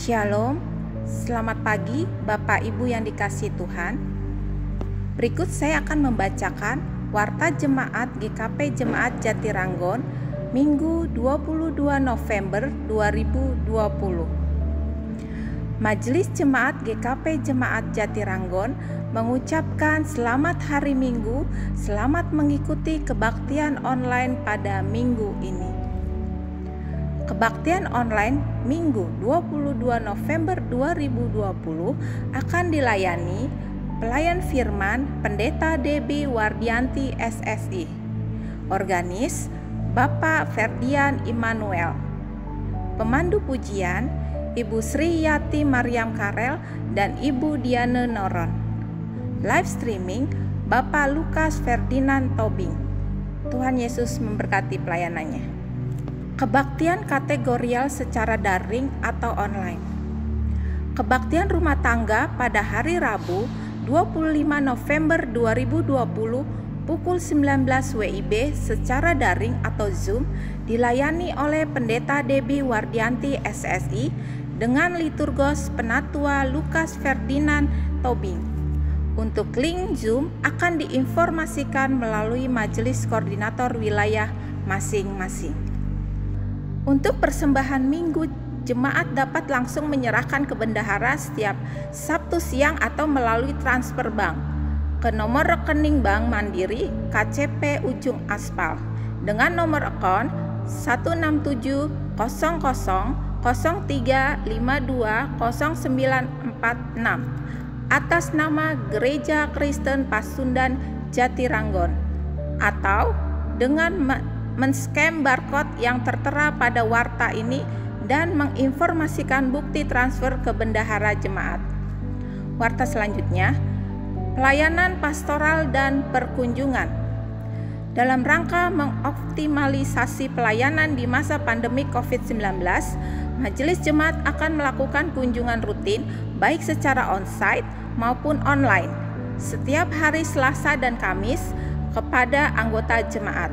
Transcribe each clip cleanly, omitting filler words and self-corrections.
Shalom, selamat pagi Bapak Ibu yang dikasihi Tuhan. Berikut saya akan membacakan Warta Jemaat GKP Jemaat Jatiranggon Minggu 22 November 2020. Majelis Jemaat GKP Jemaat Jatiranggon mengucapkan selamat hari Minggu, selamat mengikuti kebaktian online pada minggu ini. Kebaktian online Minggu 22 November 2020 akan dilayani pelayan firman Pendeta Debbie Wardianti SSI. Organis Bapak Ferdian Immanuel. Pemandu pujian Ibu Sri Yati Mariam Karel dan Ibu Diane Noron. Live streaming Bapak Lukas Ferdinand Tobing. Tuhan Yesus memberkati pelayanannya. Kebaktian kategorial secara daring atau online. Kebaktian rumah tangga pada hari Rabu 25 November 2020 pukul 19 WIB secara daring atau Zoom dilayani oleh Pendeta Debbie Wardianti SSI dengan liturgos Penatua Lukas Ferdinand Tobing. Untuk link Zoom akan diinformasikan melalui majelis koordinator wilayah masing-masing. Untuk persembahan minggu, jemaat dapat langsung menyerahkan ke bendahara setiap Sabtu siang atau melalui transfer bank ke nomor rekening Bank Mandiri KCP Ujung Aspal dengan nomor akun 16703520946 atas nama Gereja Kristen Pasundan Jatiranggon, atau dengan men-scan barcode yang tertera pada warta ini dan menginformasikan bukti transfer ke bendahara jemaat. Warta selanjutnya, pelayanan pastoral dan perkunjungan. Dalam rangka mengoptimalisasi pelayanan di masa pandemi COVID-19, Majelis Jemaat akan melakukan kunjungan rutin baik secara on-site maupun online setiap hari Selasa dan Kamis kepada anggota jemaat.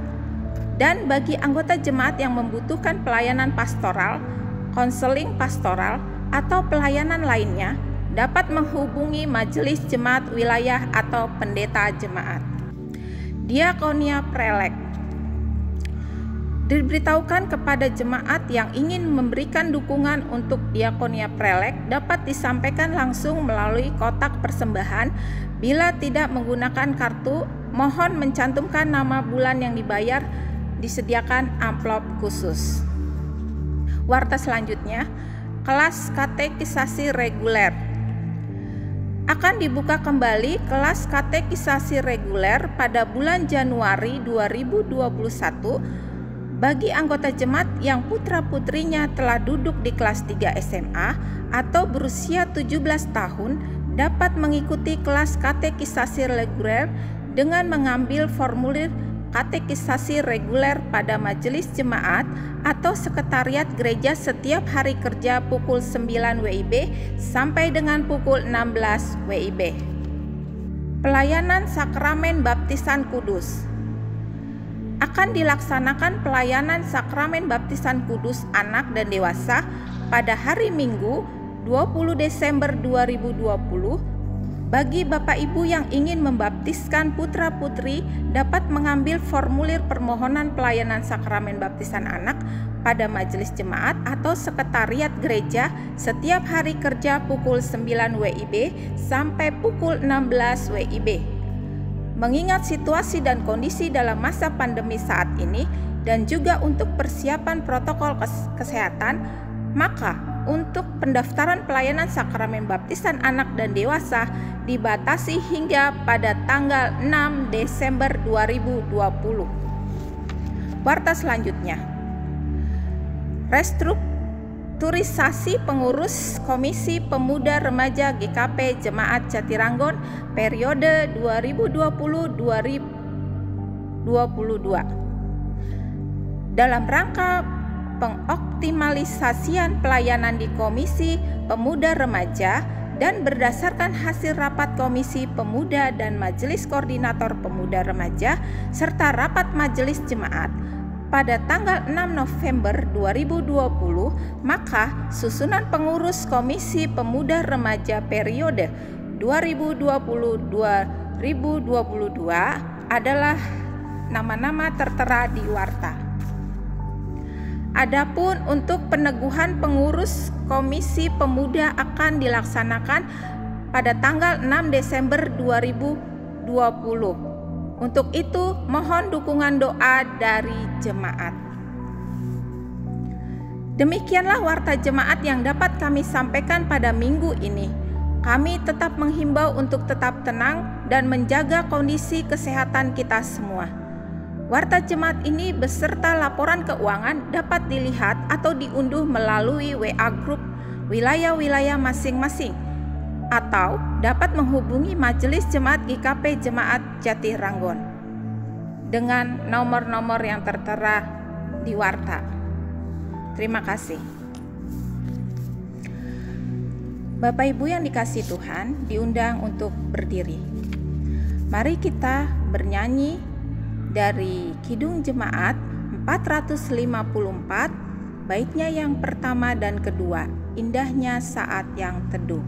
Dan bagi anggota jemaat yang membutuhkan pelayanan pastoral, konseling pastoral, atau pelayanan lainnya, dapat menghubungi majelis jemaat wilayah atau pendeta jemaat. Diakonia Prelek. Diberitahukan kepada jemaat yang ingin memberikan dukungan untuk Diakonia Prelek dapat disampaikan langsung melalui kotak persembahan. Bila tidak menggunakan kartu, mohon mencantumkan nama bulan yang dibayar, disediakan amplop khusus. Warta selanjutnya, kelas katekisasi reguler. Akan dibuka kembali kelas katekisasi reguler pada bulan Januari 2021 bagi anggota jemaat yang putra-putrinya telah duduk di kelas 3 SMA atau berusia 17 tahun dapat mengikuti kelas katekisasi reguler dengan mengambil formulir katekisasi reguler pada majelis jemaat atau sekretariat gereja setiap hari kerja pukul 9 WIB sampai dengan pukul 16 WIB. Pelayanan sakramen baptisan kudus. Akan dilaksanakan pelayanan sakramen baptisan kudus anak dan dewasa pada hari Minggu 20 Desember 2020. Bagi Bapak Ibu yang ingin membaptiskan putra-putri dapat mengambil formulir permohonan pelayanan sakramen baptisan anak pada majelis jemaat atau sekretariat gereja setiap hari kerja pukul 9 WIB sampai pukul 16 WIB. Mengingat situasi dan kondisi dalam masa pandemi saat ini dan juga untuk persiapan protokol kesehatan, maka untuk pendaftaran pelayanan sakramen baptisan anak dan dewasa dibatasi hingga pada tanggal 6 Desember 2020. Warta selanjutnya, restrukturisasi pengurus Komisi Pemuda Remaja GKP Jemaat Jatiranggon periode 2020-2022. Dalam rangka pengoptimalisasian pelayanan di Komisi Pemuda Remaja dan berdasarkan hasil rapat Komisi Pemuda dan Majelis Koordinator Pemuda Remaja serta rapat Majelis Jemaat, pada tanggal 6 November 2020, maka susunan pengurus Komisi Pemuda Remaja periode 2020-2022 adalah nama-nama tertera di warta. Adapun untuk peneguhan pengurus Komisi Pemuda akan dilaksanakan pada tanggal 6 Desember 2020. Untuk itu, mohon dukungan doa dari jemaat. Demikianlah warta jemaat yang dapat kami sampaikan pada minggu ini. Kami tetap menghimbau untuk tetap tenang dan menjaga kondisi kesehatan kita semua. Warta jemaat ini beserta laporan keuangan dapat dilihat atau diunduh melalui WA Group wilayah-wilayah masing-masing, atau dapat menghubungi Majelis Jemaat GKP Jemaat Jati Ranggon dengan nomor-nomor yang tertera di warta. Terima kasih. Bapak Ibu yang dikasihi Tuhan, diundang untuk berdiri. Mari kita bernyanyi dari Kidung Jemaat 454, baitnya yang pertama dan kedua, Indahnya Saat yang Teduh.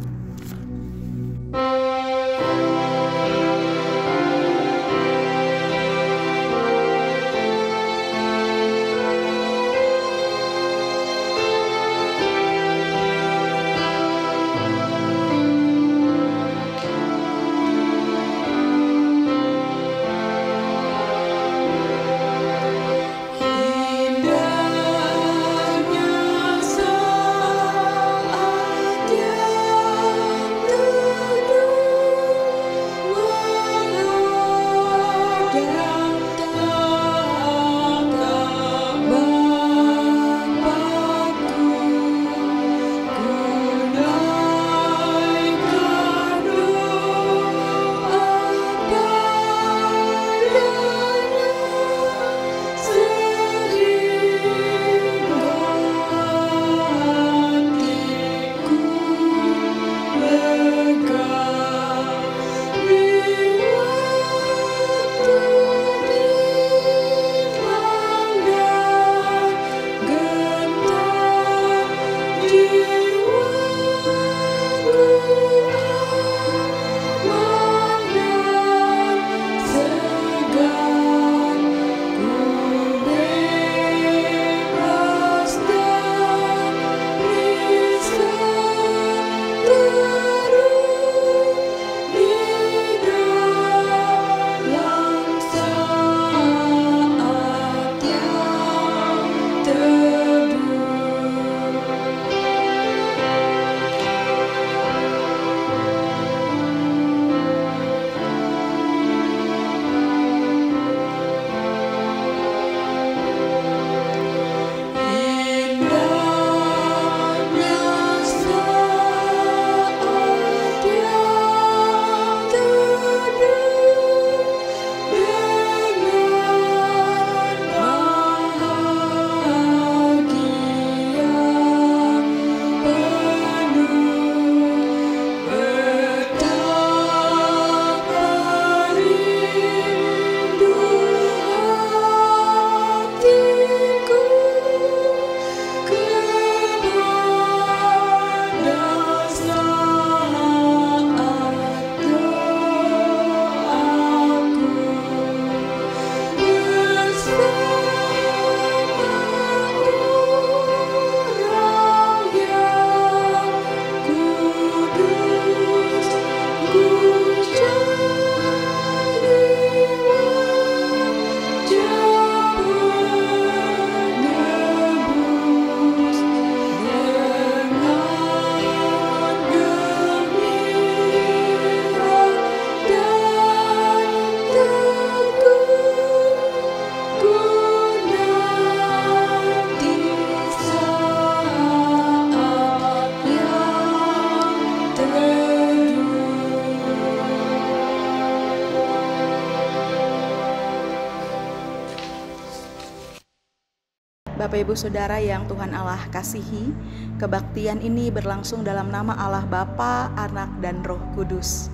Bapak Ibu Saudara yang Tuhan Allah kasihi, kebaktian ini berlangsung dalam nama Allah Bapa, Anak, dan Roh Kudus.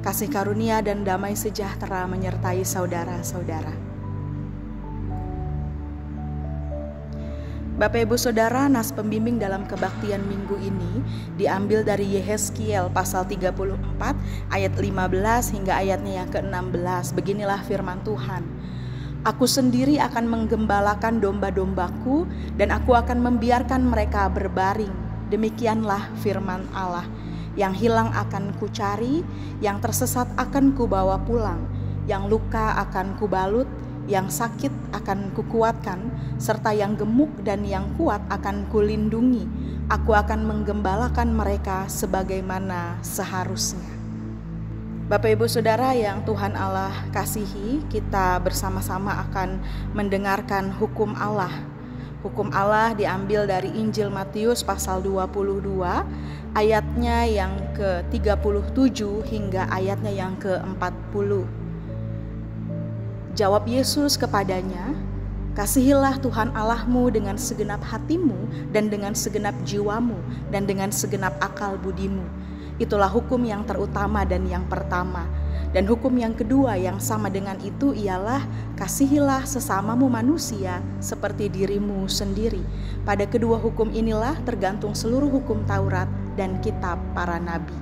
Kasih karunia dan damai sejahtera menyertai saudara-saudara. Bapak Ibu Saudara, nas pembimbing dalam kebaktian minggu ini diambil dari Yehezkiel pasal 34 ayat 15 hingga ayatnya yang ke-16. Beginilah firman Tuhan. Aku sendiri akan menggembalakan domba-dombaku dan aku akan membiarkan mereka berbaring. Demikianlah firman Allah. Yang hilang akan kucari, yang tersesat akan kubawa pulang, yang luka akan kubalut, yang sakit akan kukuatkan, serta yang gemuk dan yang kuat akan kulindungi. Aku akan menggembalakan mereka sebagaimana seharusnya. Bapak Ibu Saudara yang Tuhan Allah kasihi, kita bersama-sama akan mendengarkan hukum Allah. Hukum Allah diambil dari Injil Matius pasal 22 ayatnya yang ke-37 hingga ayatnya yang ke-40. Jawab Yesus kepadanya, kasihilah Tuhan Allahmu dengan segenap hatimu dan dengan segenap jiwamu dan dengan segenap akal budimu. Itulah hukum yang terutama dan yang pertama. Dan hukum yang kedua yang sama dengan itu ialah kasihilah sesamamu manusia seperti dirimu sendiri. Pada kedua hukum inilah tergantung seluruh hukum Taurat dan kitab para nabi.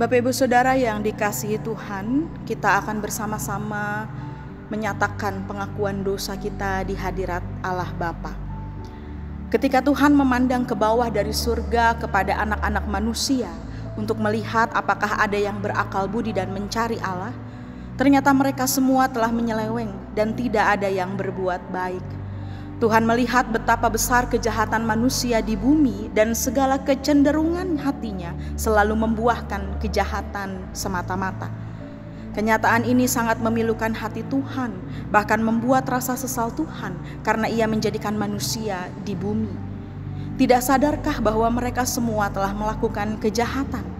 Bapak Ibu Saudara yang dikasihi Tuhan, kita akan bersama-sama menyatakan pengakuan dosa kita di hadirat Allah Bapa. Ketika Tuhan memandang ke bawah dari surga kepada anak-anak manusia untuk melihat apakah ada yang berakal budi dan mencari Allah, ternyata mereka semua telah menyeleweng dan tidak ada yang berbuat baik. Tuhan melihat betapa besar kejahatan manusia di bumi dan segala kecenderungan hatinya selalu membuahkan kejahatan semata-mata. Kenyataan ini sangat memilukan hati Tuhan, bahkan membuat rasa sesal Tuhan karena Ia menjadikan manusia di bumi. Tidak sadarkah bahwa mereka semua telah melakukan kejahatan?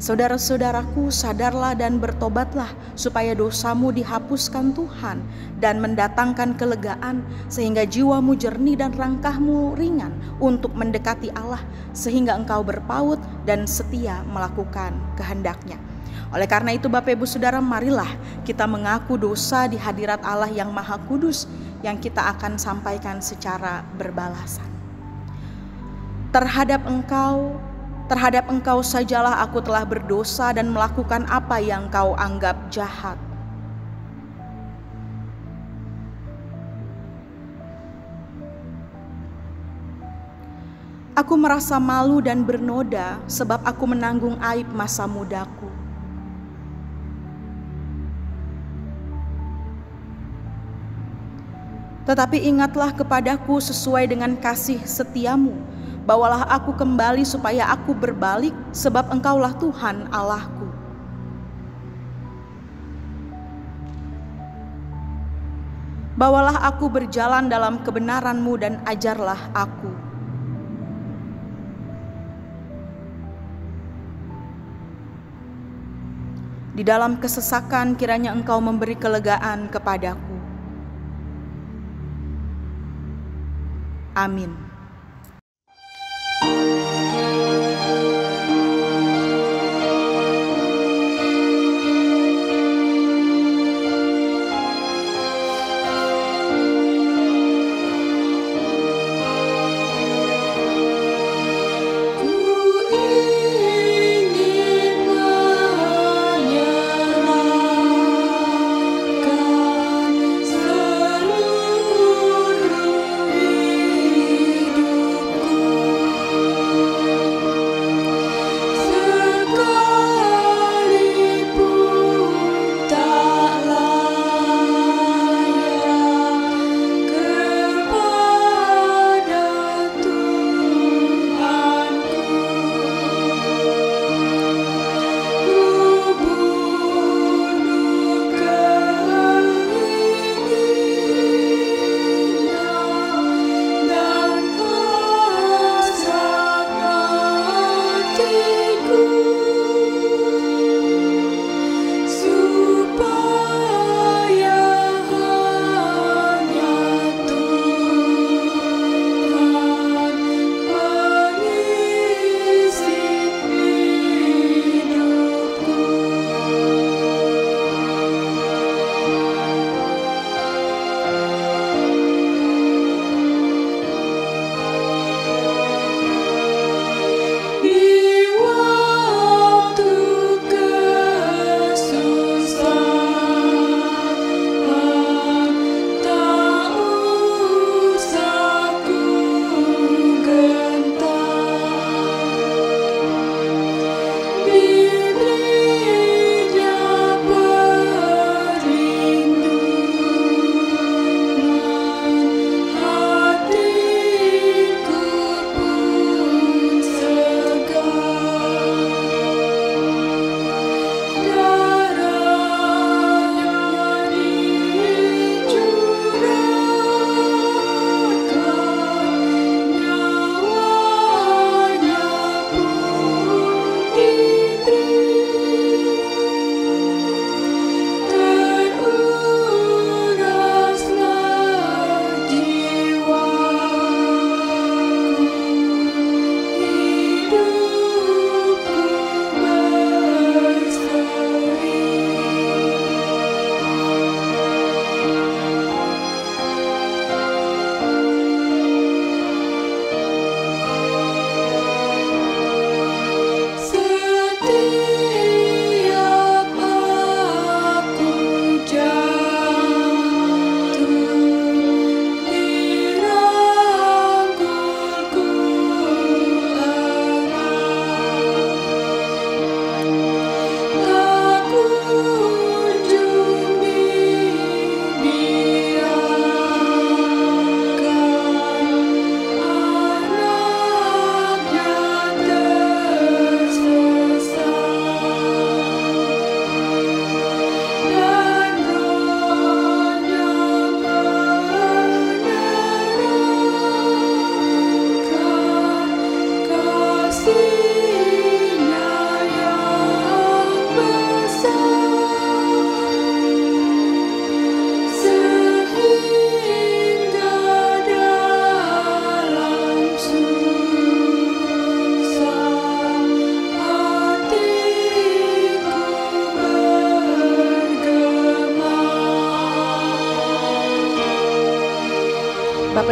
Saudara-saudaraku, sadarlah dan bertobatlah supaya dosamu dihapuskan Tuhan dan mendatangkan kelegaan sehingga jiwamu jernih dan langkahmu ringan untuk mendekati Allah sehingga engkau berpaut dan setia melakukan kehendak-Nya. Oleh karena itu Bapak Ibu Saudara, marilah kita mengaku dosa di hadirat Allah yang Maha Kudus yang kita akan sampaikan secara berbalasan. Terhadap engkau sajalah aku telah berdosa dan melakukan apa yang kau anggap jahat. Aku merasa malu dan bernoda sebab aku menanggung aib masa mudaku. Tetapi ingatlah kepadaku sesuai dengan kasih setiamu. Bawalah aku kembali supaya aku berbalik, sebab Engkaulah Tuhan Allahku. Bawalah aku berjalan dalam kebenaran-Mu dan ajarlah aku. Di dalam kesesakan kiranya Engkau memberi kelegaan kepadaku. Amin.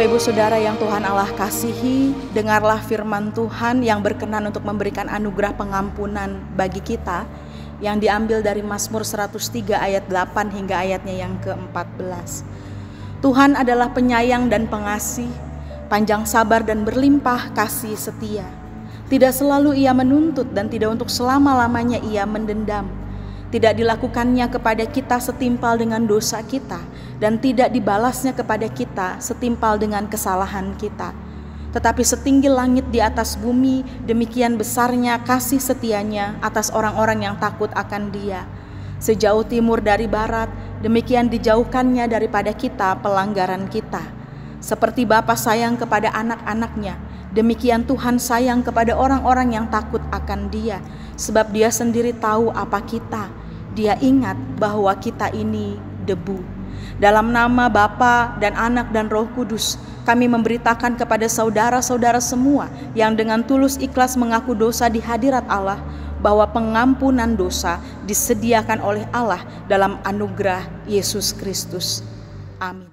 Bapak Ibu Saudara yang Tuhan Allah kasihi, dengarlah firman Tuhan yang berkenan untuk memberikan anugerah pengampunan bagi kita yang diambil dari Mazmur 103 ayat 8 hingga ayatnya yang ke-14. Tuhan adalah penyayang dan pengasih, panjang sabar dan berlimpah kasih setia. Tidak selalu Ia menuntut dan tidak untuk selama-lamanya Ia mendendam. Tidak dilakukannya kepada kita setimpal dengan dosa kita, dan tidak dibalasnya kepada kita setimpal dengan kesalahan kita. Tetapi setinggi langit di atas bumi, demikian besarnya kasih setianya atas orang-orang yang takut akan Dia. Sejauh timur dari barat, demikian dijauhkannya daripada kita pelanggaran kita. Seperti Bapa sayang kepada anak-anaknya, demikian Tuhan sayang kepada orang-orang yang takut akan Dia, sebab Dia sendiri tahu apa kita. Dia ingat bahwa kita ini debu. Dalam nama Bapa dan Anak dan Roh Kudus, kami memberitakan kepada saudara-saudara semua yang dengan tulus ikhlas mengaku dosa di hadirat Allah, bahwa pengampunan dosa disediakan oleh Allah dalam anugerah Yesus Kristus. Amin.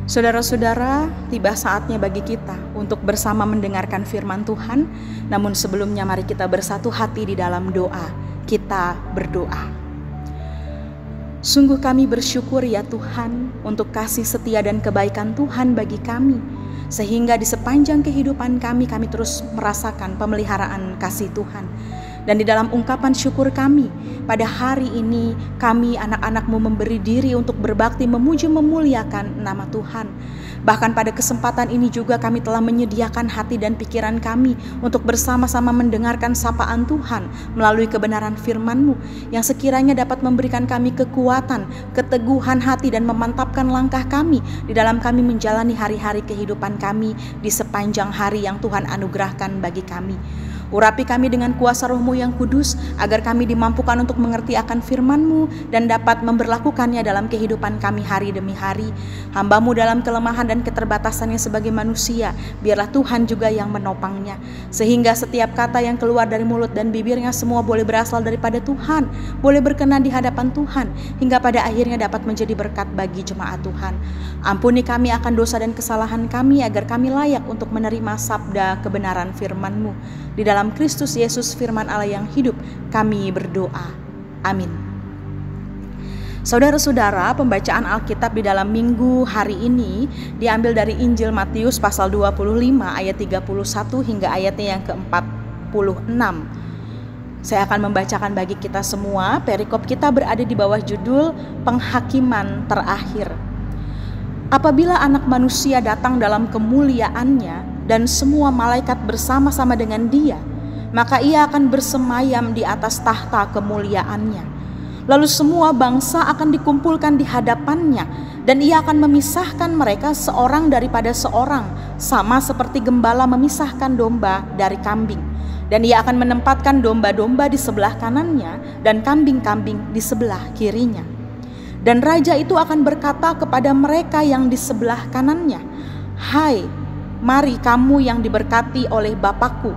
Saudara-saudara, tiba saatnya bagi kita untuk bersama mendengarkan firman Tuhan. Namun sebelumnya mari kita bersatu hati di dalam doa. Kita berdoa. Sungguh kami bersyukur ya Tuhan untuk kasih setia dan kebaikan Tuhan bagi kami. Sehingga di sepanjang kehidupan kami terus merasakan pemeliharaan kasih Tuhan. Dan di dalam ungkapan syukur kami, pada hari ini kami anak-anak-Mu memberi diri untuk berbakti memuji memuliakan nama Tuhan. Bahkan pada kesempatan ini juga kami telah menyediakan hati dan pikiran kami untuk bersama-sama mendengarkan sapaan Tuhan melalui kebenaran firman-Mu yang sekiranya dapat memberikan kami kekuatan, keteguhan hati dan memantapkan langkah kami di dalam kami menjalani hari-hari kehidupan kami di sepanjang hari yang Tuhan anugerahkan bagi kami. Urapi kami dengan kuasa Roh-Mu yang kudus, agar kami dimampukan untuk mengerti akan firman-Mu dan dapat memberlakukannya dalam kehidupan kami hari demi hari. Hamba-Mu dalam kelemahan dan keterbatasannya sebagai manusia, biarlah Tuhan juga yang menopangnya. Sehingga setiap kata yang keluar dari mulut dan bibirnya semua boleh berasal daripada Tuhan, boleh berkenan di hadapan Tuhan, hingga pada akhirnya dapat menjadi berkat bagi jemaat Tuhan. Ampuni kami akan dosa dan kesalahan kami, agar kami layak untuk menerima sabda kebenaran firman-Mu. Di dalam Kristus Yesus firman Allah yang hidup, kami berdoa. Amin. Saudara-saudara, pembacaan Alkitab di dalam minggu hari ini diambil dari Injil Matius pasal 25 ayat 31 hingga ayatnya yang ke-46. Saya akan membacakan bagi kita semua. Perikop kita berada di bawah judul Penghakiman Terakhir. Apabila Anak Manusia datang dalam kemuliaannya dan semua malaikat bersama-sama dengan Dia, maka Ia akan bersemayam di atas tahta kemuliaannya. Lalu semua bangsa akan dikumpulkan di hadapannya, dan Ia akan memisahkan mereka seorang daripada seorang, sama seperti gembala memisahkan domba dari kambing. Dan Ia akan menempatkan domba-domba di sebelah kanannya dan kambing-kambing di sebelah kirinya. Dan Raja itu akan berkata kepada mereka yang di sebelah kanannya, "Hai, mari kamu yang diberkati oleh Bapakku,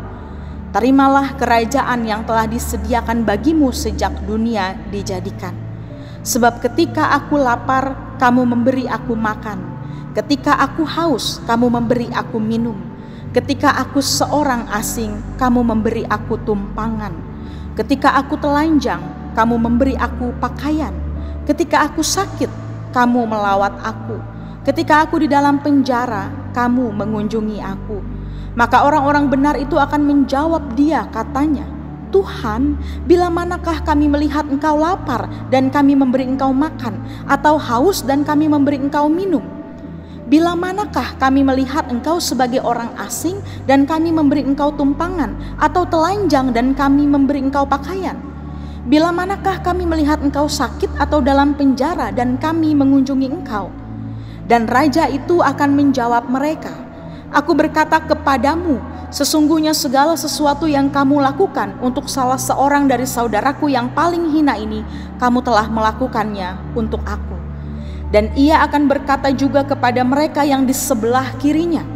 terimalah kerajaan yang telah disediakan bagimu sejak dunia dijadikan. Sebab ketika aku lapar, kamu memberi aku makan. Ketika aku haus, kamu memberi aku minum. Ketika aku seorang asing, kamu memberi aku tumpangan. Ketika aku telanjang, kamu memberi aku pakaian. Ketika aku sakit, kamu melawat aku. Ketika aku di dalam penjara, kamu mengunjungi aku." Maka orang-orang benar itu akan menjawab Dia, katanya, "Tuhan, bila manakah kami melihat Engkau lapar dan kami memberi Engkau makan, atau haus dan kami memberi Engkau minum? Bila manakah kami melihat Engkau sebagai orang asing dan kami memberi Engkau tumpangan, atau telanjang dan kami memberi Engkau pakaian? Bila manakah kami melihat Engkau sakit atau dalam penjara dan kami mengunjungi Engkau?" Dan Raja itu akan menjawab mereka, "Aku berkata kepadamu, sesungguhnya segala sesuatu yang kamu lakukan untuk salah seorang dari saudaraku yang paling hina ini, kamu telah melakukannya untuk aku." Dan Ia akan berkata juga kepada mereka yang di sebelah kirinya,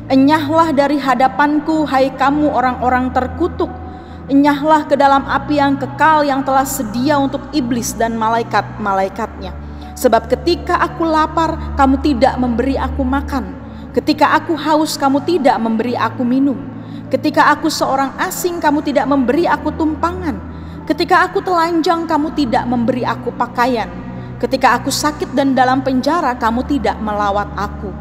"Enyahlah dari hadapanku, hai kamu orang-orang terkutuk. Enyahlah ke dalam api yang kekal yang telah sedia untuk iblis dan malaikat-malaikatnya. Sebab ketika aku lapar, kamu tidak memberi aku makan. Ketika aku haus, kamu tidak memberi aku minum. Ketika aku seorang asing, kamu tidak memberi aku tumpangan. Ketika aku telanjang, kamu tidak memberi aku pakaian. Ketika aku sakit dan dalam penjara, kamu tidak melawat aku."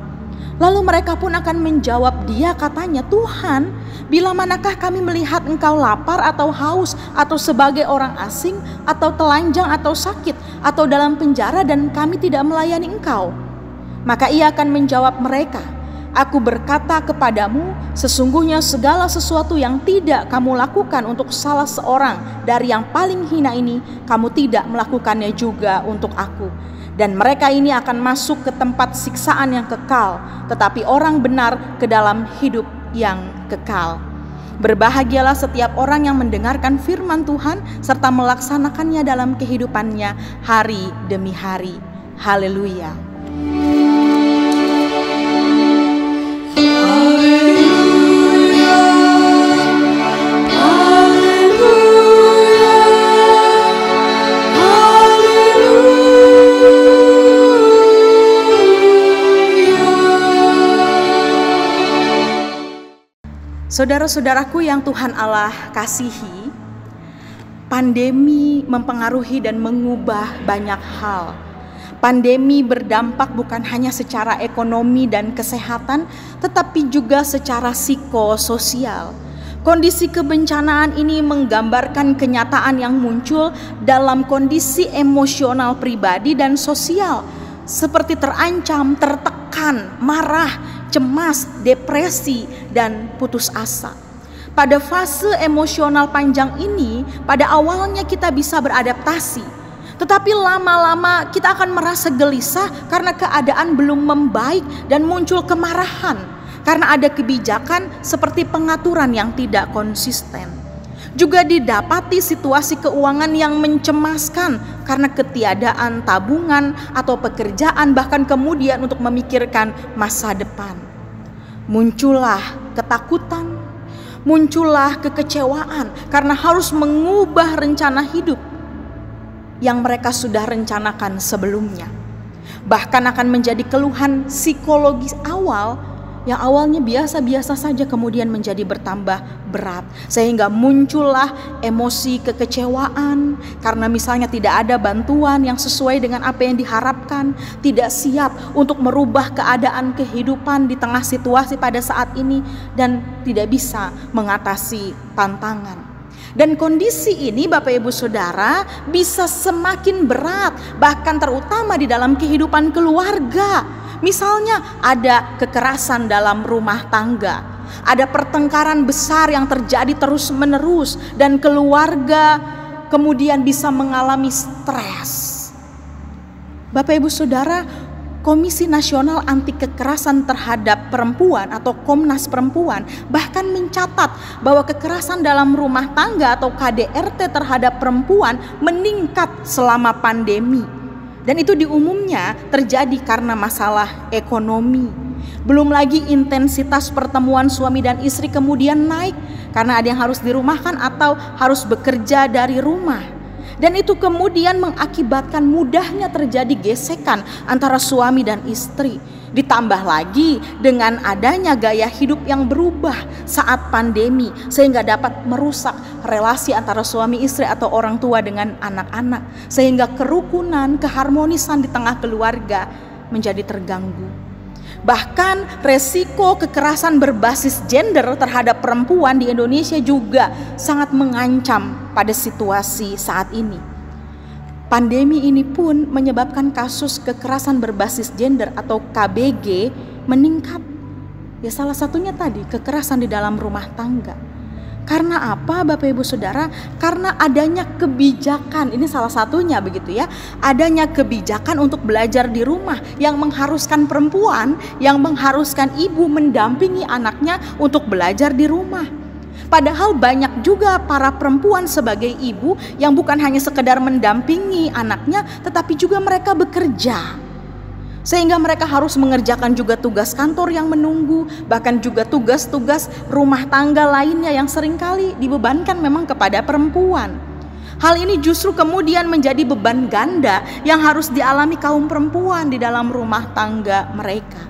Lalu mereka pun akan menjawab Dia, katanya, "Tuhan, bila manakah kami melihat Engkau lapar atau haus, atau sebagai orang asing, atau telanjang atau sakit, atau dalam penjara dan kami tidak melayani Engkau?" Maka Ia akan menjawab mereka, "Aku berkata kepadamu, sesungguhnya segala sesuatu yang tidak kamu lakukan untuk salah seorang dari yang paling hina ini, kamu tidak melakukannya juga untuk aku." Dan mereka ini akan masuk ke tempat siksaan yang kekal, tetapi orang benar ke dalam hidup yang kekal. Berbahagialah setiap orang yang mendengarkan firman Tuhan serta melaksanakannya dalam kehidupannya hari demi hari. Haleluya. Haleluya. Saudara-saudaraku yang Tuhan Allah kasihi, pandemi mempengaruhi dan mengubah banyak hal. Pandemi berdampak bukan hanya secara ekonomi dan kesehatan, tetapi juga secara psikososial. Kondisi kebencanaan ini menggambarkan kenyataan yang muncul dalam kondisi emosional pribadi dan sosial, seperti terancam, tertekan, marah, cemas, depresi, dan putus asa. Pada fase emosional panjang ini, pada awalnya kita bisa beradaptasi, tetapi lama-lama kita akan merasa gelisah karena keadaan belum membaik dan muncul kemarahan karena ada kebijakan seperti pengaturan yang tidak konsisten. Juga didapati situasi keuangan yang mencemaskan karena ketiadaan tabungan atau pekerjaan, bahkan kemudian untuk memikirkan masa depan. Muncullah ketakutan, muncullah kekecewaan karena harus mengubah rencana hidup yang mereka sudah rencanakan sebelumnya. Bahkan akan menjadi keluhan psikologis awal yang awalnya biasa-biasa saja kemudian menjadi bertambah berat, sehingga muncullah emosi kekecewaan karena misalnya tidak ada bantuan yang sesuai dengan apa yang diharapkan, tidak siap untuk merubah keadaan kehidupan di tengah situasi pada saat ini, dan tidak bisa mengatasi tantangan. Dan kondisi ini Bapak Ibu Saudara bisa semakin berat, bahkan terutama di dalam kehidupan keluarga. Misalnya ada kekerasan dalam rumah tangga, ada pertengkaran besar yang terjadi terus-menerus, dan keluarga kemudian bisa mengalami stres. Bapak Ibu Saudara, Komisi Nasional Anti Kekerasan Terhadap Perempuan atau Komnas Perempuan bahkan mencatat bahwa kekerasan dalam rumah tangga atau KDRT terhadap perempuan meningkat selama pandemi. Dan itu diumumnya terjadi karena masalah ekonomi. Belum lagi intensitas pertemuan suami dan istri kemudian naik karena ada yang harus dirumahkan atau harus bekerja dari rumah. Dan itu kemudian mengakibatkan mudahnya terjadi gesekan antara suami dan istri. Ditambah lagi dengan adanya gaya hidup yang berubah saat pandemi, sehingga dapat merusak relasi antara suami istri atau orang tua dengan anak-anak, sehingga kerukunan, keharmonisan di tengah keluarga menjadi terganggu. Bahkan resiko kekerasan berbasis gender terhadap perempuan di Indonesia juga sangat mengancam pada situasi saat ini. Pandemi ini pun menyebabkan kasus kekerasan berbasis gender atau KBG meningkat. Ya salah satunya tadi kekerasan di dalam rumah tangga. Karena apa Bapak Ibu Saudara? Karena adanya kebijakan, ini salah satunya begitu ya. Adanya kebijakan untuk belajar di rumah yang mengharuskan perempuan, yang mengharuskan ibu mendampingi anaknya untuk belajar di rumah. Padahal banyak juga para perempuan sebagai ibu yang bukan hanya sekedar mendampingi anaknya, tetapi juga mereka bekerja. Sehingga mereka harus mengerjakan juga tugas kantor yang menunggu, bahkan juga tugas-tugas rumah tangga lainnya yang seringkali dibebankan memang kepada perempuan. Hal ini justru kemudian menjadi beban ganda yang harus dialami kaum perempuan di dalam rumah tangga mereka.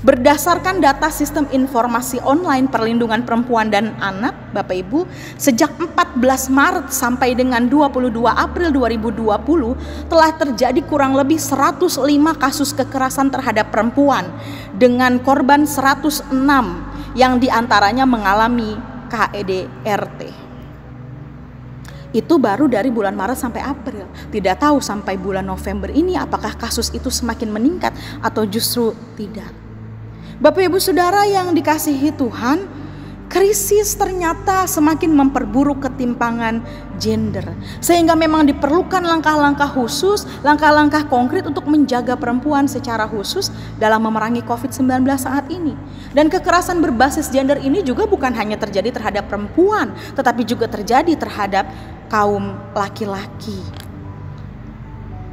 Berdasarkan data Sistem Informasi Online Perlindungan Perempuan dan Anak, Bapak Ibu, sejak 14 Maret sampai dengan 22 April 2020 telah terjadi kurang lebih 105 kasus kekerasan terhadap perempuan dengan korban 106 yang diantaranya mengalami KDRT. Itu baru dari bulan Maret sampai April. Tidak tahu sampai bulan November ini apakah kasus itu semakin meningkat atau justru tidak. Bapak Ibu Saudara yang dikasihi Tuhan, krisis ternyata semakin memperburuk ketimpangan gender. Sehingga memang diperlukan langkah-langkah khusus, langkah-langkah konkret untuk menjaga perempuan secara khusus dalam memerangi COVID-19 saat ini. Dan kekerasan berbasis gender ini juga bukan hanya terjadi terhadap perempuan, tetapi juga terjadi terhadap kaum laki-laki.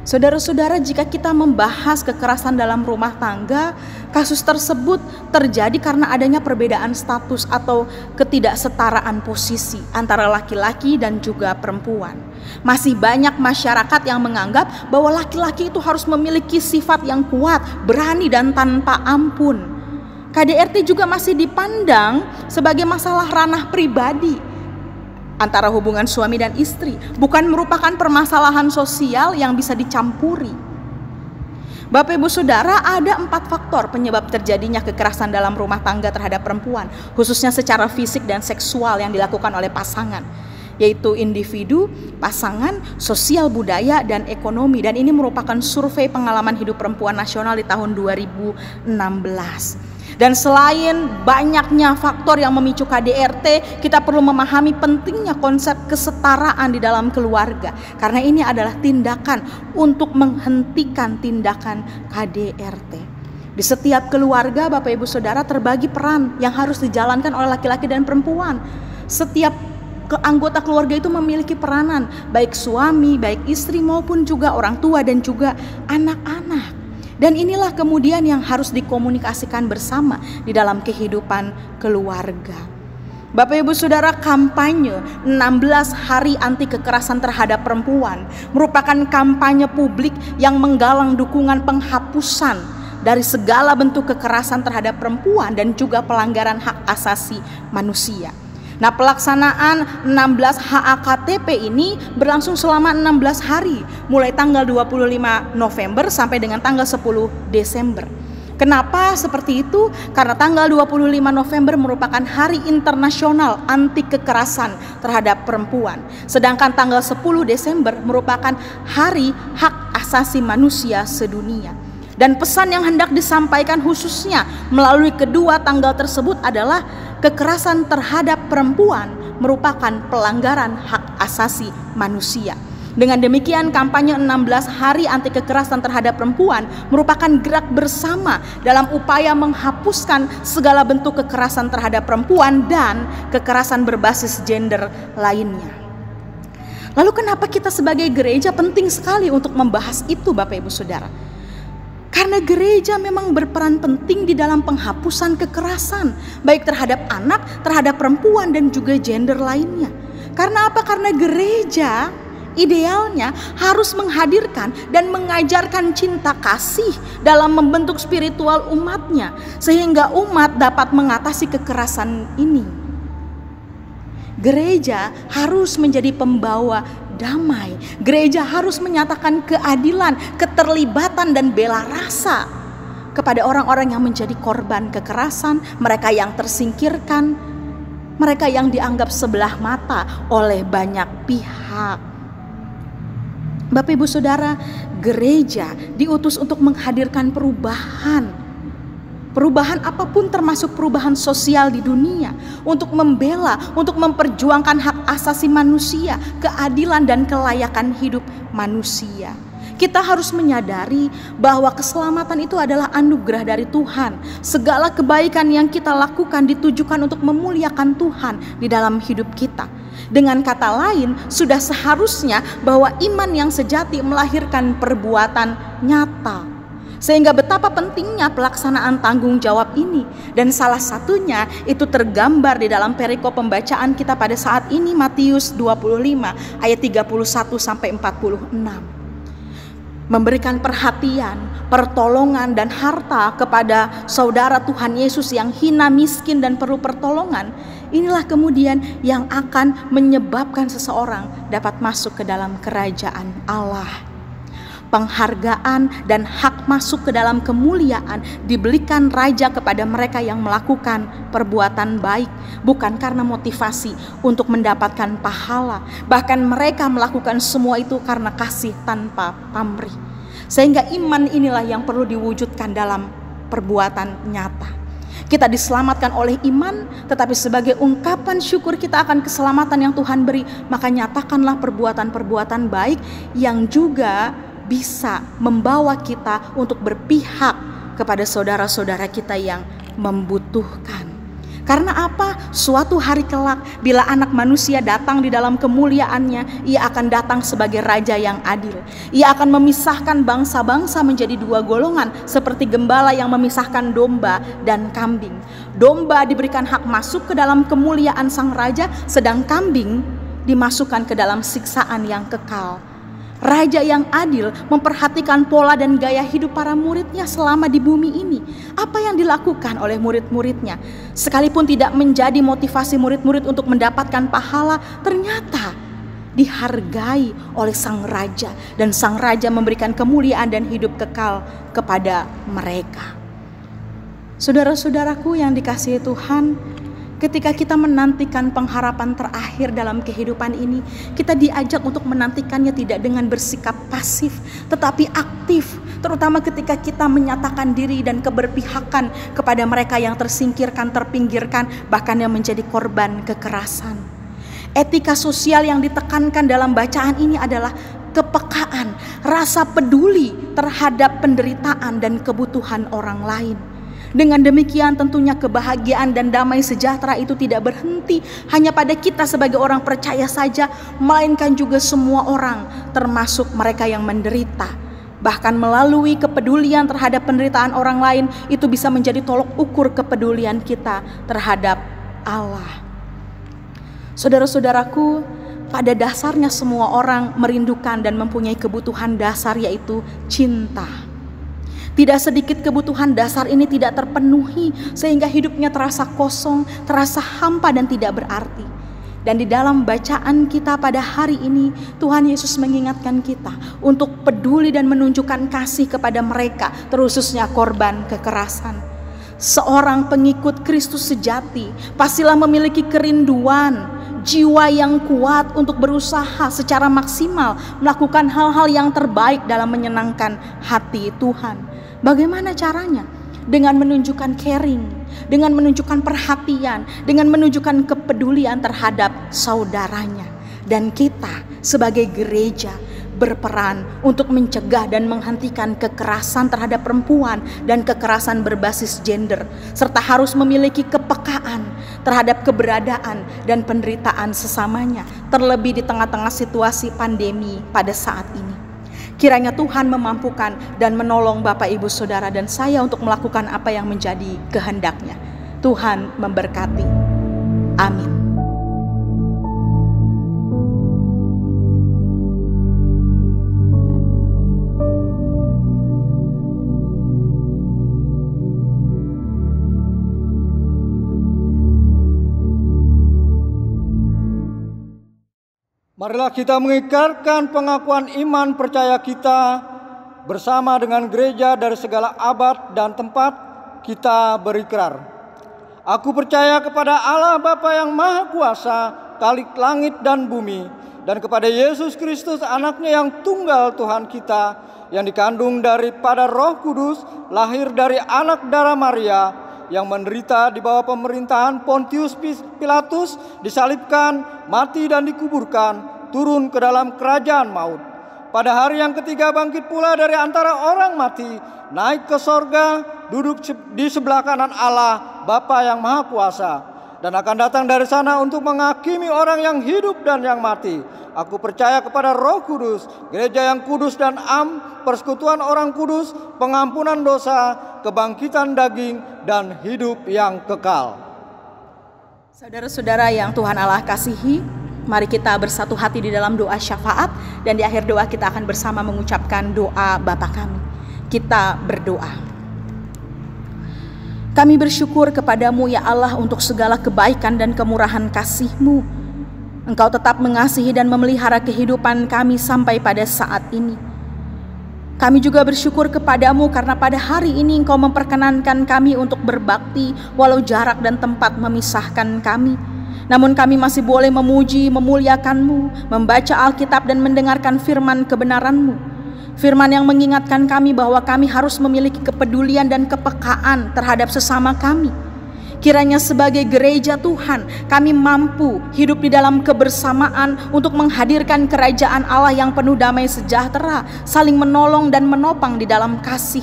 Saudara-saudara, jika kita membahas kekerasan dalam rumah tangga, kasus tersebut terjadi karena adanya perbedaan status atau ketidaksetaraan posisi antara laki-laki dan juga perempuan. Masih banyak masyarakat yang menganggap bahwa laki-laki itu harus memiliki sifat yang kuat, berani dan tanpa ampun. KDRT juga masih dipandang sebagai masalah ranah pribadi antara hubungan suami dan istri, bukan merupakan permasalahan sosial yang bisa dicampuri. Bapak Ibu Saudara, ada 4 faktor penyebab terjadinya kekerasan dalam rumah tangga terhadap perempuan, khususnya secara fisik dan seksual yang dilakukan oleh pasangan, yaitu individu, pasangan, sosial budaya, dan ekonomi. Dan ini merupakan survei pengalaman hidup perempuan nasional di tahun 2016. Dan selain banyaknya faktor yang memicu KDRT, kita perlu memahami pentingnya konsep kesetaraan di dalam keluarga. Karena ini adalah tindakan untuk menghentikan tindakan KDRT. Di setiap keluarga, Bapak Ibu Saudara, terbagi peran yang harus dijalankan oleh laki-laki dan perempuan. Setiap anggota keluarga itu memiliki peranan, baik suami, baik istri maupun juga orang tua dan juga anak-anak. Dan inilah kemudian yang harus dikomunikasikan bersama di dalam kehidupan keluarga. Bapak Ibu Saudara, kampanye 16 hari anti kekerasan terhadap perempuan merupakan kampanye publik yang menggalang dukungan penghapusan dari segala bentuk kekerasan terhadap perempuan dan juga pelanggaran hak asasi manusia. Nah, pelaksanaan 16 HAKTP ini berlangsung selama 16 hari, mulai tanggal 25 November sampai dengan tanggal 10 Desember. Kenapa seperti itu? Karena tanggal 25 November merupakan Hari Internasional Anti Kekerasan terhadap Perempuan. Sedangkan tanggal 10 Desember merupakan Hari Hak Asasi Manusia Sedunia. Dan pesan yang hendak disampaikan khususnya melalui kedua tanggal tersebut adalah kekerasan terhadap perempuan merupakan pelanggaran hak asasi manusia. Dengan demikian, kampanye 16 hari anti kekerasan terhadap perempuan merupakan gerak bersama dalam upaya menghapuskan segala bentuk kekerasan terhadap perempuan dan kekerasan berbasis gender lainnya. Lalu kenapa kita sebagai gereja penting sekali untuk membahas itu, Bapak Ibu Saudara? Karena gereja memang berperan penting di dalam penghapusan kekerasan, baik terhadap anak, terhadap perempuan, dan juga gender lainnya. Karena apa? Karena gereja idealnya harus menghadirkan dan mengajarkan cinta kasih dalam membentuk spiritual umatnya, sehingga umat dapat mengatasi kekerasan ini. Gereja harus menjadi pembawa damai. Gereja harus menyatakan keadilan, keterlibatan, dan bela rasa kepada orang-orang yang menjadi korban kekerasan, mereka yang tersingkirkan, mereka yang dianggap sebelah mata oleh banyak pihak. Bapak Ibu Saudara, gereja diutus untuk menghadirkan perubahan apapun termasuk perubahan sosial di dunia, untuk membela, untuk memperjuangkan hak asasi manusia, keadilan dan kelayakan hidup manusia. Kita harus menyadari bahwa keselamatan itu adalah anugerah dari Tuhan. Segala kebaikan yang kita lakukan ditujukan untuk memuliakan Tuhan di dalam hidup kita. Dengan kata lain, sudah seharusnya bahwa iman yang sejati melahirkan perbuatan nyata. Sehingga betapa pentingnya pelaksanaan tanggung jawab ini. Dan salah satunya itu tergambar di dalam perikop pembacaan kita pada saat ini, Matius 25 ayat 31 sampai 46. Memberikan perhatian, pertolongan dan harta kepada saudara Tuhan Yesus yang hina, miskin dan perlu pertolongan. Inilah kemudian yang akan menyebabkan seseorang dapat masuk ke dalam kerajaan Allah. Penghargaan dan hak masuk ke dalam kemuliaan diberikan raja kepada mereka yang melakukan perbuatan baik, bukan karena motivasi untuk mendapatkan pahala. Bahkan mereka melakukan semua itu karena kasih tanpa pamrih. Sehingga iman inilah yang perlu diwujudkan dalam perbuatan nyata. Kita diselamatkan oleh iman, tetapi sebagai ungkapan syukur kita akan keselamatan yang Tuhan beri, maka nyatakanlah perbuatan-perbuatan baik yang juga bisa membawa kita untuk berpihak kepada saudara-saudara kita yang membutuhkan. Karena apa? Suatu hari kelak bila anak manusia datang di dalam kemuliaannya, ia akan datang sebagai raja yang adil. Ia akan memisahkan bangsa-bangsa menjadi dua golongan, seperti gembala yang memisahkan domba dan kambing. Domba diberikan hak masuk ke dalam kemuliaan sang raja, sedang kambing dimasukkan ke dalam siksaan yang kekal. Raja yang adil memperhatikan pola dan gaya hidup para muridnya selama di bumi ini. Apa yang dilakukan oleh murid-muridnya, sekalipun tidak menjadi motivasi murid-murid untuk mendapatkan pahala, ternyata dihargai oleh sang raja, dan sang raja memberikan kemuliaan dan hidup kekal kepada mereka. Saudara-saudaraku yang dikasihi Tuhan, ketika kita menantikan pengharapan terakhir dalam kehidupan ini, kita diajak untuk menantikannya tidak dengan bersikap pasif, tetapi aktif. Terutama ketika kita menyatakan diri dan keberpihakan kepada mereka yang tersingkirkan, terpinggirkan, bahkan yang menjadi korban kekerasan. Etika sosial yang ditekankan dalam bacaan ini adalah kepekaan, rasa peduli terhadap penderitaan dan kebutuhan orang lain. Dengan demikian tentunya kebahagiaan dan damai sejahtera itu tidak berhenti hanya pada kita sebagai orang percaya saja, melainkan juga semua orang, termasuk mereka yang menderita. Bahkan melalui kepedulian terhadap penderitaan orang lain, itu bisa menjadi tolok ukur kepedulian kita terhadap Allah. Saudara-saudaraku, pada dasarnya semua orang merindukan dan mempunyai kebutuhan dasar, yaitu cinta. Tidak sedikit kebutuhan dasar ini tidak terpenuhi sehingga hidupnya terasa kosong, terasa hampa dan tidak berarti. Dan di dalam bacaan kita pada hari ini, Tuhan Yesus mengingatkan kita untuk peduli dan menunjukkan kasih kepada mereka, terkhususnya korban kekerasan. Seorang pengikut Kristus sejati pastilah memiliki kerinduan, jiwa yang kuat untuk berusaha secara maksimal melakukan hal-hal yang terbaik dalam menyenangkan hati Tuhan. Bagaimana caranya? Dengan menunjukkan caring, dengan menunjukkan perhatian, dengan menunjukkan kepedulian terhadap saudaranya. Dan kita sebagai gereja berperan untuk mencegah dan menghentikan kekerasan terhadap perempuan dan kekerasan berbasis gender, serta harus memiliki kepekaan terhadap keberadaan dan penderitaan sesamanya, terlebih di tengah-tengah situasi pandemi pada saat ini. Kiranya Tuhan memampukan dan menolong Bapak, Ibu, Saudara, dan saya untuk melakukan apa yang menjadi kehendak-Nya. Tuhan memberkati. Amin. Marilah kita mengikrarkan pengakuan iman percaya kita bersama dengan gereja dari segala abad dan tempat. Kita berikrar. Aku percaya kepada Allah Bapa yang Maha Kuasa, Khalik langit dan bumi, dan kepada Yesus Kristus anaknya yang tunggal Tuhan kita, yang dikandung daripada Roh Kudus, lahir dari anak darah Maria, yang menderita di bawah pemerintahan Pontius Pilatus, disalibkan, mati dan dikuburkan, turun ke dalam kerajaan maut. Pada hari yang ketiga bangkit pula dari antara orang mati, naik ke sorga, duduk di sebelah kanan Allah Bapa yang Maha Kuasa, dan akan datang dari sana untuk menghakimi orang yang hidup dan yang mati. Aku percaya kepada Roh Kudus, gereja yang kudus dan persekutuan orang kudus, pengampunan dosa, kebangkitan daging, dan hidup yang kekal. Saudara-saudara yang Tuhan Allah kasihi, mari kita bersatu hati di dalam doa syafaat, dan di akhir doa kita akan bersama mengucapkan doa Bapa kami. Kita berdoa. Kami bersyukur kepadamu ya Allah untuk segala kebaikan dan kemurahan kasih-Mu. Engkau tetap mengasihi dan memelihara kehidupan kami sampai pada saat ini. Kami juga bersyukur kepadamu karena pada hari ini Engkau memperkenankan kami untuk berbakti walau jarak dan tempat memisahkan kami. Namun kami masih boleh memuji, memuliakan-Mu, membaca Alkitab dan mendengarkan firman kebenaran-Mu. Firman yang mengingatkan kami bahwa kami harus memiliki kepedulian dan kepekaan terhadap sesama kami. Kiranya sebagai gereja Tuhan, kami mampu hidup di dalam kebersamaan untuk menghadirkan kerajaan Allah yang penuh damai sejahtera, saling menolong dan menopang di dalam kasih,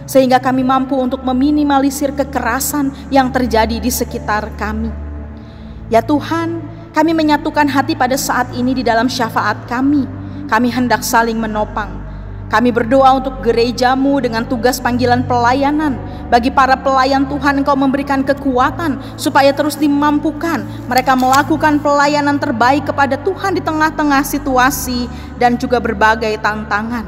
sehingga kami mampu untuk meminimalisir kekerasan yang terjadi di sekitar kami. Ya Tuhan, kami menyatukan hati pada saat ini di dalam syafaat kami. Kami hendak saling menopang. Kami berdoa untuk gerejamu dengan tugas panggilan pelayanan. Bagi para pelayan Tuhan, Engkau memberikan kekuatan supaya terus dimampukan mereka melakukan pelayanan terbaik kepada Tuhan di tengah-tengah situasi dan juga berbagai tantangan.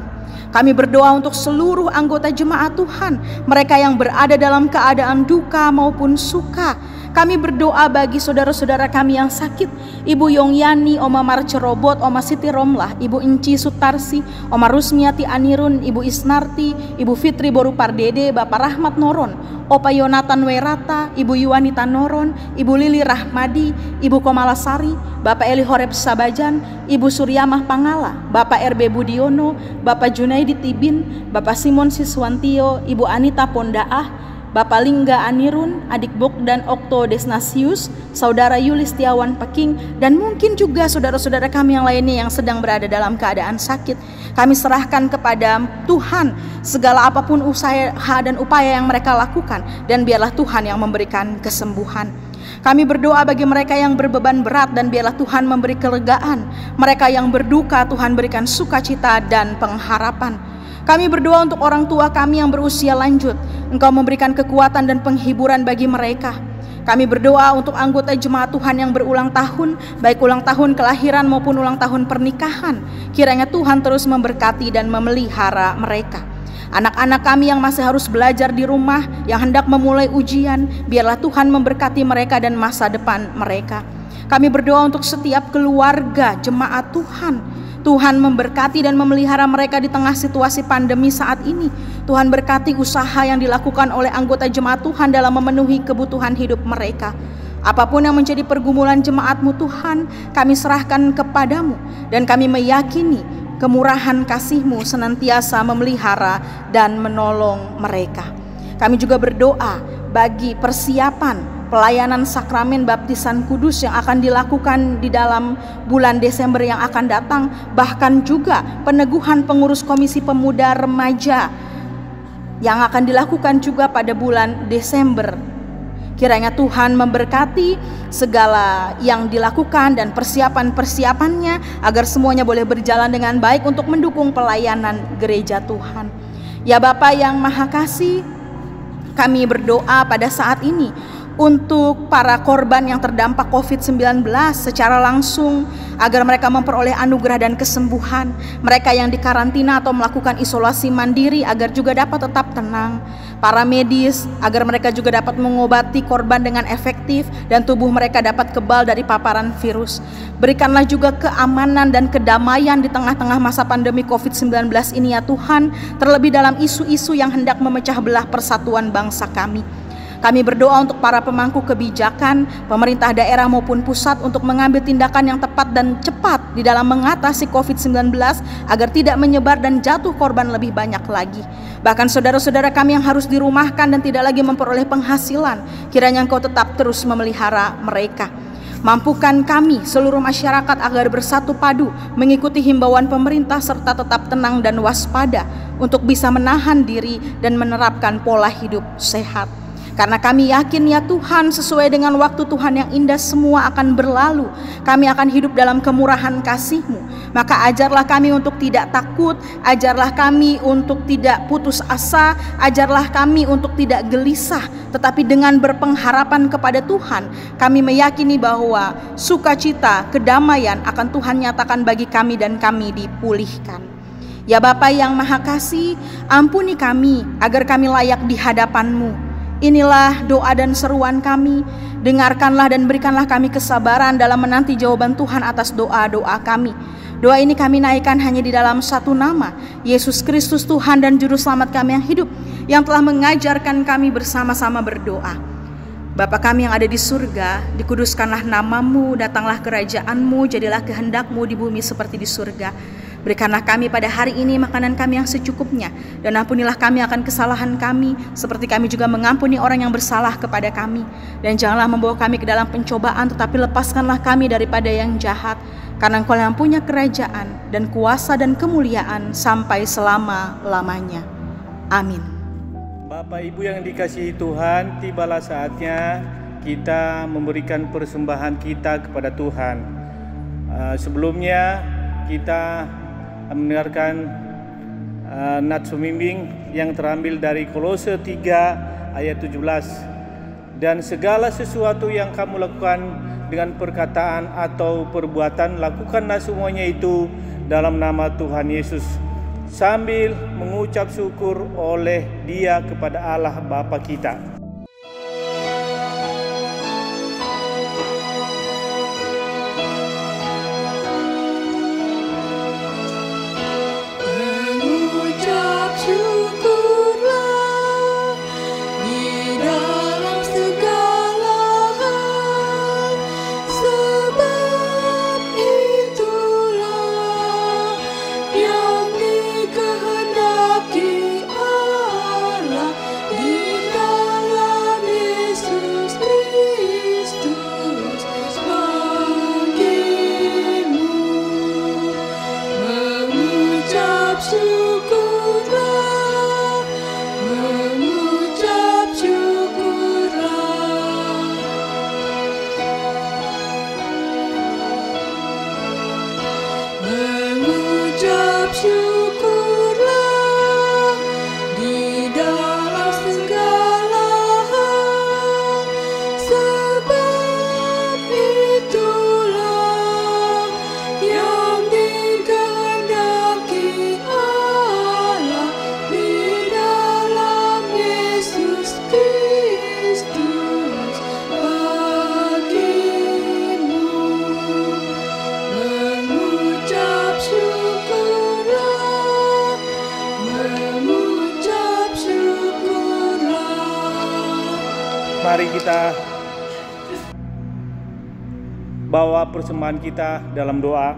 Kami berdoa untuk seluruh anggota jemaat Tuhan, mereka yang berada dalam keadaan duka maupun suka. Kami berdoa bagi saudara-saudara kami yang sakit, Ibu Yongyani, Oma Marce Robot, Oma Siti Romlah, Ibu Inci Sutarsi, Oma Rusmiati Anirun, Ibu Isnarti, Ibu Fitri Boru Pardede, Bapak Rahmat Noron, Opa Yonatan Werata, Ibu Yuwanita Noron, Ibu Lili Rahmadi, Ibu Komalasari, Bapak Eli Horeb Sabajan, Ibu Suryamah Pangala, Bapak RB Budiono, Bapak Junaidi Tibin, Bapak Simon Siswantio, Ibu Anita Pondaah, Bapak Lingga Anirun, Adik Bogdan Okto Desnasius, Saudara Yulis Tiawan Peking, dan mungkin juga saudara-saudara kami yang lainnya yang sedang berada dalam keadaan sakit. Kami serahkan kepada Tuhan segala apapun usaha dan upaya yang mereka lakukan, dan biarlah Tuhan yang memberikan kesembuhan. Kami berdoa bagi mereka yang berbeban berat, dan biarlah Tuhan memberi kelegaan. Mereka yang berduka, Tuhan berikan sukacita dan pengharapan. Kami berdoa untuk orang tua kami yang berusia lanjut. Engkau memberikan kekuatan dan penghiburan bagi mereka. Kami berdoa untuk anggota jemaat Tuhan yang berulang tahun, baik ulang tahun kelahiran maupun ulang tahun pernikahan. Kiranya Tuhan terus memberkati dan memelihara mereka. Anak-anak kami yang masih harus belajar di rumah, yang hendak memulai ujian, biarlah Tuhan memberkati mereka dan masa depan mereka. Kami berdoa untuk setiap keluarga jemaat Tuhan. Tuhan memberkati dan memelihara mereka di tengah situasi pandemi saat ini. Tuhan berkati usaha yang dilakukan oleh anggota jemaat Tuhan dalam memenuhi kebutuhan hidup mereka. Apapun yang menjadi pergumulan jemaat-Mu Tuhan, kami serahkan kepadamu, dan kami meyakini kemurahan kasih-Mu senantiasa memelihara dan menolong mereka. Kami juga berdoa bagi persiapan pelayanan sakramen baptisan kudus yang akan dilakukan di dalam bulan Desember yang akan datang, bahkan juga peneguhan pengurus Komisi Pemuda Remaja yang akan dilakukan juga pada bulan Desember. Kiranya Tuhan memberkati segala yang dilakukan dan persiapan-persiapannya agar semuanya boleh berjalan dengan baik untuk mendukung pelayanan gereja Tuhan. Ya Bapa yang Maha Kasih, kami berdoa pada saat ini untuk para korban yang terdampak COVID-19 secara langsung, agar mereka memperoleh anugerah dan kesembuhan. Mereka yang dikarantina atau melakukan isolasi mandiri agar juga dapat tetap tenang. Para medis agar mereka juga dapat mengobati korban dengan efektif dan tubuh mereka dapat kebal dari paparan virus. Berikanlah juga keamanan dan kedamaian di tengah-tengah masa pandemi COVID-19 ini ya Tuhan, terlebih dalam isu-isu yang hendak memecah belah persatuan bangsa kami. Kami berdoa untuk para pemangku kebijakan, pemerintah daerah maupun pusat untuk mengambil tindakan yang tepat dan cepat di dalam mengatasi COVID-19 agar tidak menyebar dan jatuh korban lebih banyak lagi. Bahkan saudara-saudara kami yang harus dirumahkan dan tidak lagi memperoleh penghasilan, kiranya Engkau tetap terus memelihara mereka. Mampukan kami seluruh masyarakat agar bersatu padu mengikuti himbauan pemerintah serta tetap tenang dan waspada untuk bisa menahan diri dan menerapkan pola hidup sehat. Karena kami yakin ya Tuhan, sesuai dengan waktu Tuhan yang indah semua akan berlalu. Kami akan hidup dalam kemurahan kasih-Mu. Maka ajarlah kami untuk tidak takut, ajarlah kami untuk tidak putus asa, ajarlah kami untuk tidak gelisah. Tetapi dengan berpengharapan kepada Tuhan, kami meyakini bahwa sukacita, kedamaian akan Tuhan nyatakan bagi kami dan kami dipulihkan. Ya Bapa yang Maha Kasih, ampuni kami agar kami layak di hadapan-Mu. Inilah doa dan seruan kami. Dengarkanlah dan berikanlah kami kesabaran dalam menanti jawaban Tuhan atas doa-doa kami. Doa ini kami naikkan hanya di dalam satu nama, Yesus Kristus Tuhan dan Juru Selamat kami yang hidup, yang telah mengajarkan kami bersama-sama berdoa. Bapa kami yang ada di surga, dikuduskanlah nama-Mu, datanglah kerajaan-Mu, jadilah kehendak-Mu di bumi seperti di surga. Berikanlah kami pada hari ini makanan kami yang secukupnya, dan ampunilah kami akan kesalahan kami, seperti kami juga mengampuni orang yang bersalah kepada kami. Dan janganlah membawa kami ke dalam pencobaan, tetapi lepaskanlah kami daripada yang jahat, karena Engkau yang punya kerajaan dan kuasa dan kemuliaan sampai selama-lamanya. Amin. Bapak Ibu yang dikasihi Tuhan, tibalah saatnya kita memberikan persembahan kita kepada Tuhan. Sebelumnya kita mendengarkan nats pembimbing yang terambil dari Kolose 3 ayat 17. Dan segala sesuatu yang kamu lakukan dengan perkataan atau perbuatan, lakukanlah semuanya itu dalam nama Tuhan Yesus, sambil mengucap syukur oleh Dia kepada Allah Bapa kita. Mari kita bawa persembahan kita dalam doa.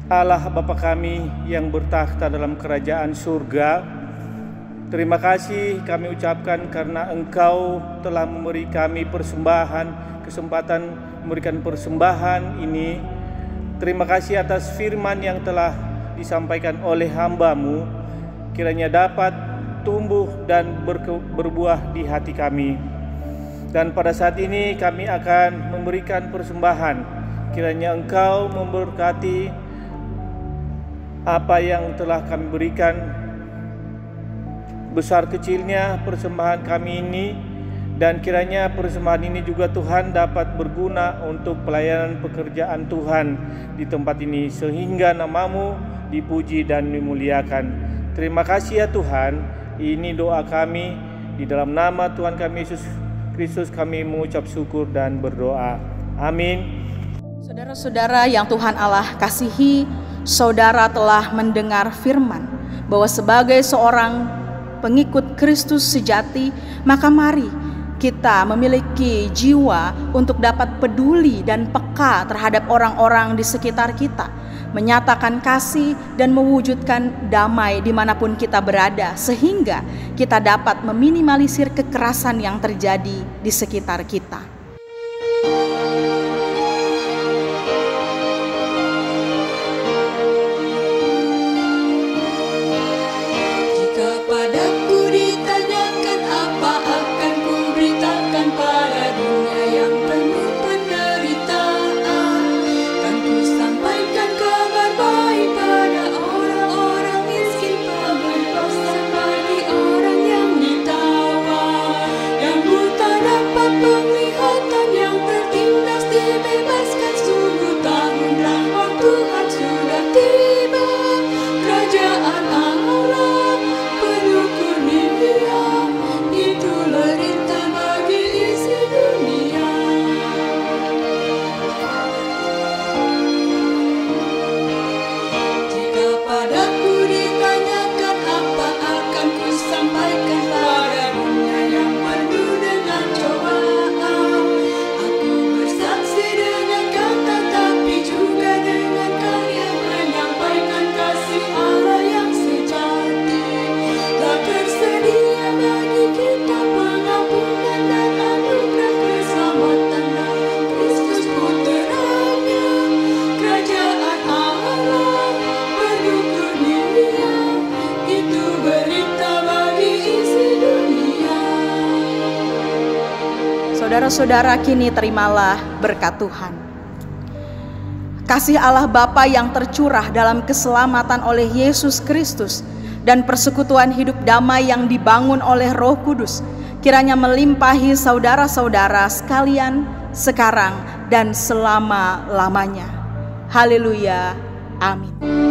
Allah Bapa kami yang bertakhta dalam kerajaan surga, terima kasih kami ucapkan karena Engkau telah memberi kami persembahan, kesempatan memberikan persembahan ini. Terima kasih atas firman yang telah disampaikan oleh hamba-Mu, kiranya dapat tumbuh dan berbuah di hati kami. Dan pada saat ini kami akan memberikan persembahan. Kiranya Engkau memberkati apa yang telah kami berikan, besar kecilnya persembahan kami ini, dan kiranya persembahan ini juga Tuhan dapat berguna untuk pelayanan pekerjaan Tuhan di tempat ini, sehingga nama-Mu dipuji dan dimuliakan. Terima kasih ya Tuhan. Ini doa kami, di dalam nama Tuhan kami Yesus Kristus kami mengucap syukur dan berdoa. Amin. Saudara-saudara yang Tuhan Allah kasihi, saudara telah mendengar firman bahwa sebagai seorang pengikut Kristus sejati, maka mari kita memiliki jiwa untuk dapat peduli dan peka terhadap orang-orang di sekitar kita, menyatakan kasih dan mewujudkan damai dimanapun kita berada, sehingga kita dapat meminimalisir kekerasan yang terjadi di sekitar kita. Jika padaku ditanyakan apa akan ku beritakan pada dunia yang penuh penderitaan, kan ku sampaikan kabar baik pada orang-orang miskin, pembebasan bagi orang yang ditawan, yang buta dapat penglihatan, yang tertindas dibebaskan. Sungguh tahun rahmat Tuhan sudah tiba, kerajaan Allah penuh kurnia, itulah rintah bagi isi dunia. Jika padaku ditanyakan apa akan ku sampaikan pada dunia yang penuh dengan cobaan, aku bersaksi dengan kata tapi juga dengan karya, menyampaikan kasih Allah yang sejati. Tak tersedia bagi kita pengampunan dan anugerah keselamatan dalam Kristus Putranya, kerajaan Allah penuh kurnia, itu berita bagi isi dunia. Saudara-saudara, kini terimalah berkat Tuhan. kasih Allah Bapa yang tercurah dalam keselamatan oleh Yesus Kristus, dan persekutuan hidup damai yang dibangun oleh Roh Kudus kiranya melimpahi saudara-saudara sekalian sekarang dan selama-lamanya. Haleluya. Amin.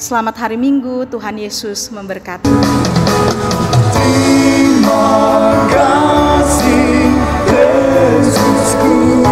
Selamat hari Minggu, Tuhan Yesus memberkati. Terima kasih Yesusku.